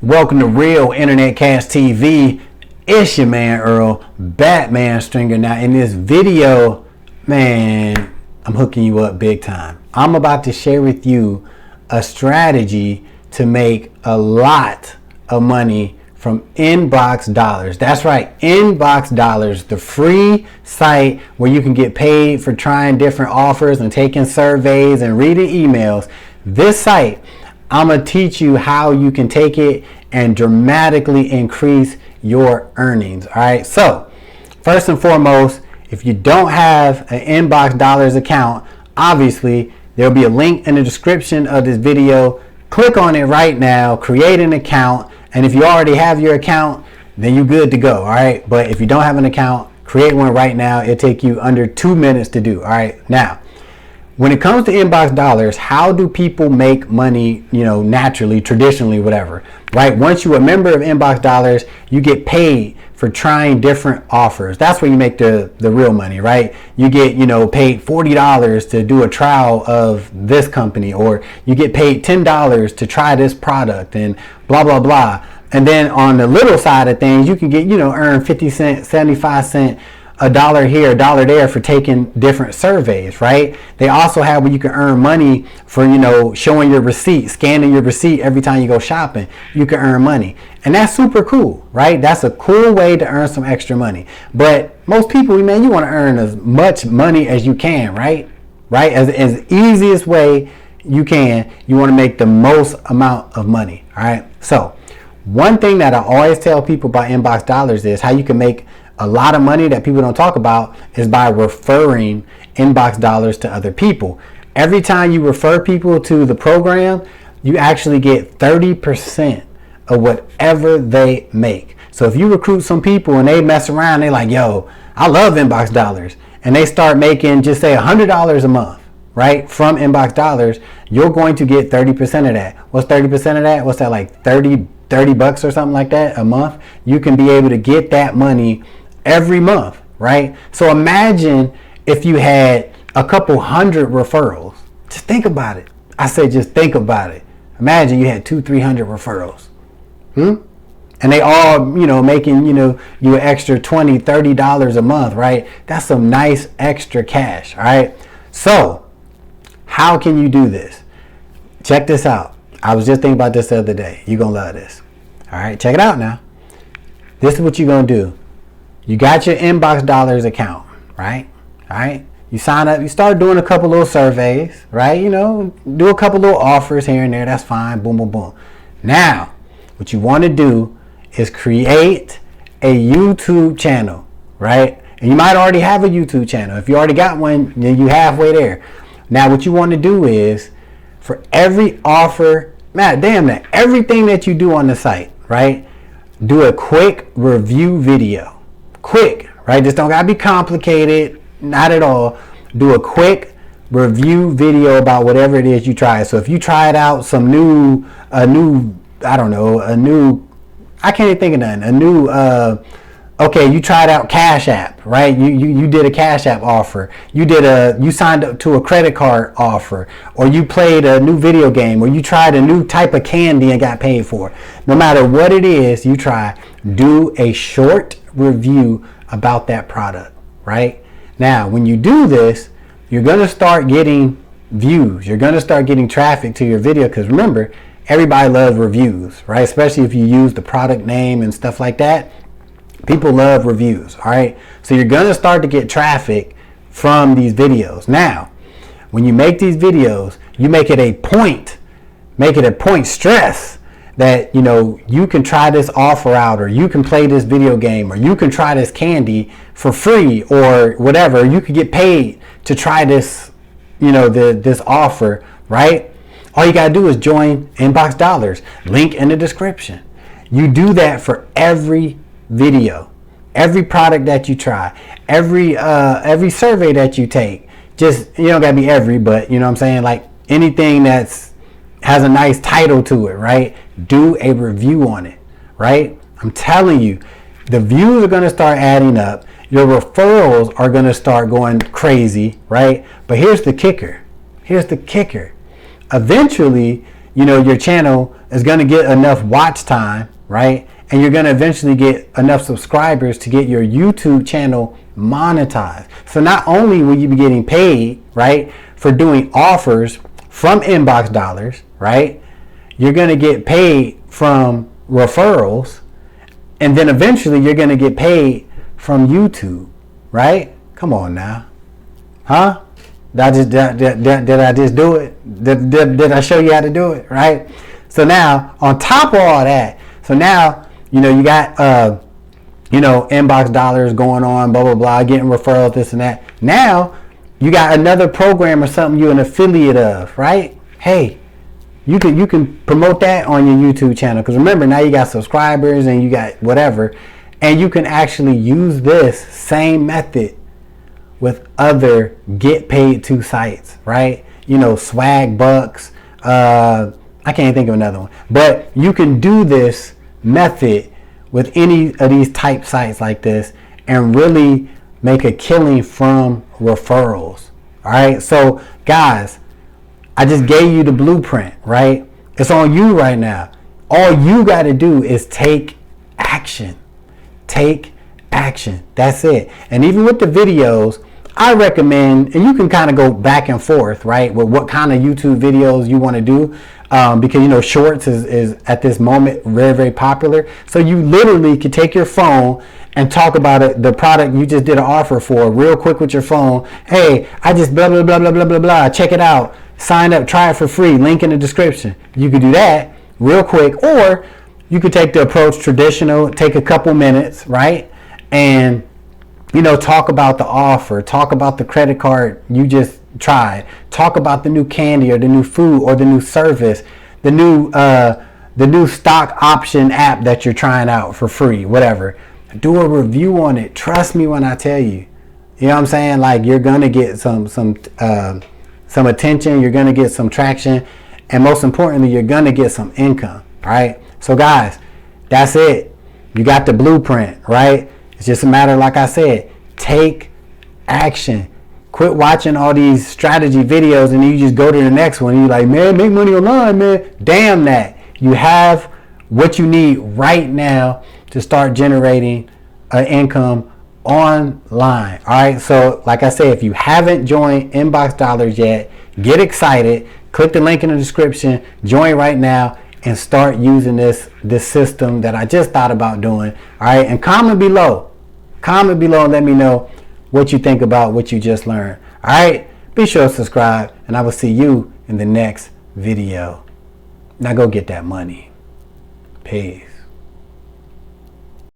Welcome to Real Internet Cash TV. It's your man Earl, Batman Stringer. Now in this video, man, I'm hooking you up big time. I'm about to share with you a strategy to make a lot of money from InboxDollars. That's right, InboxDollars, the free site where you can get paid for trying different offers and taking surveys and reading emails. This site, I'm gonna teach you how you can take it and dramatically increase your earnings. All right, so first and foremost, if you don't have an InboxDollars account, obviously there'll be a link in the description of this video. Click on it right now, create an account, and if you already have your account, then you're good to go. All right, but if you don't have an account, create one right now. It'll take you under 2 minutes to do. All right, now when it comes to InboxDollars, how do people make money, naturally, traditionally, whatever, right? Once you're a member of InboxDollars, you get paid for trying different offers. That's where you make the real money, right? You get, paid $40 to do a trial of this company, or you get paid $10 to try this product and blah, blah, blah. And then on the little side of things, you can get, earn 50 cents, 75 cents, $1 here, $1 there for taking different surveys, right? They also have where you can earn money for, showing your receipt, scanning your receipt every time you go shopping. You can earn money. And that's super cool, right? That's a cool way to earn some extra money. But most people, man, you want to earn as much money as you can, right? Right? As easiest way you can, you want to make the most amount of money, all right? So one thing that I always tell people about InboxDollars is how you can make a lot of money that people don't talk about is by referring InboxDollars to other people. Every time you refer people to the program, you actually get 30% of whatever they make. So if you recruit some people and they mess around, they like, yo, I love InboxDollars, and they start making, just say $100 a month, right, from InboxDollars, you're going to get 30% of that. What's 30% of that? What's that, like 30 bucks or something like that a month? You can be able to get that money every month, right? So imagine if you had a couple hundred referrals. Just think about it. I say just think about it. Imagine you had 200-300 referrals. And they all, making, you an extra $20-30 a month, right? That's some nice extra cash, all right? So how can you do this? Check this out. I was just thinking about this the other day. You're going to love this. All right, check it out now. This is what you're going to do. You got your InboxDollars account, right? All right. You sign up, you start doing a couple little surveys, right? Do a couple little offers here and there. That's fine. Boom, boom, boom. Now, what you want to do is create a YouTube channel, right? And you might already have a YouTube channel. If you already got one, then you're halfway there. Now, what you want to do is for every offer, everything that you do on the site, right? Do a quick review video. Quick, right? This don't gotta be complicated, not at all. Do a quick review video about whatever it is you try. So if you tried out I can't even think of nothing. Okay, you tried out Cash App, right? You did a Cash App offer. You signed up to a credit card offer, or you played a new video game, or you tried a new type of candy and got paid for. No matter what it is you try, do a short review about that product, right? Now, when you do this, you're going to start getting views. You're going to start getting traffic to your video, because remember, everybody loves reviews, right? Especially if you use the product name and stuff like that. People love reviews, all right? So you're going to start to get traffic from these videos. Now, when you make these videos, you make it a point stress that, you can try this offer out, or you can play this video game, or you can try this candy for free, or whatever. You could get paid to try this, this offer, right? All you got to do is join InboxDollars. Link in the description. You do that for every video, every product that you try, every survey that you take. Just, you don't got to be every, but you know what I'm saying? Like anything has a nice title to it, right? Do a review on it, right? I'm telling you, the views are going to start adding up. Your referrals are going to start going crazy, right? But here's the kicker. Eventually, your channel is going to get enough watch time, right? And you're going to eventually get enough subscribers to get your YouTube channel monetized. So not only will you be getting paid, right, for doing offers from InboxDollars, right? You're going to get paid from referrals, and then eventually you're going to get paid from YouTube, right? Come on now. Huh? Did I just do it? Did I show you how to do it, right? So now, on top of all that, so now, you got, InboxDollars going on, blah, blah, blah, getting referrals, this and that. Now, you got another program or something you're an affiliate of, right? Hey, you can promote that on your YouTube channel, because remember, now you got subscribers and you got whatever, and you can actually use this same method with other get paid to sites, right? Swag Bucks, I can't think of another one, but you can do this method with any of these type sites like this and really make a killing from referrals. All right, so guys, I just gave you the blueprint, right? It's on you right now. All you got to do is take action. Take action. That's it. And even with the videos, I recommend, and you can kind of go back and forth, right, with what kind of YouTube videos you want to do, because shorts is at this moment very, very popular. So you literally could take your phone and talk about it, the product you just did an offer for, real quick with your phone. Hey, I just blah blah blah blah blah blah blah. Check it out. Sign up. Try it for free. Link in the description. You could do that real quick, or you could take the approach traditional. Take a couple minutes, right, and talk about the offer, talk about the credit card you just tried, talk about the new candy or the new food or the new service, the new stock option app that you're trying out for free, whatever. Do a review on it. Trust me when I tell you. You know what I'm saying? Like, you're gonna get some attention, you're gonna get some traction, and most importantly, you're gonna get some income. All right. So guys, that's it. You got the blueprint, right? It's just a matter, like I said, take action. Quit watching all these strategy videos and you just go to the next one and you're like, man, make money online, man. Damn that. You have what you need right now to start generating an income online. All right. So like I said, if you haven't joined InboxDollars yet, get excited. Click the link in the description. Join right now and start using this system that I just thought about doing. All right. And comment below and let me know what you think about what you just learned. All right. Be sure to subscribe, and I will see you in the next video. Now go get that money. Peace.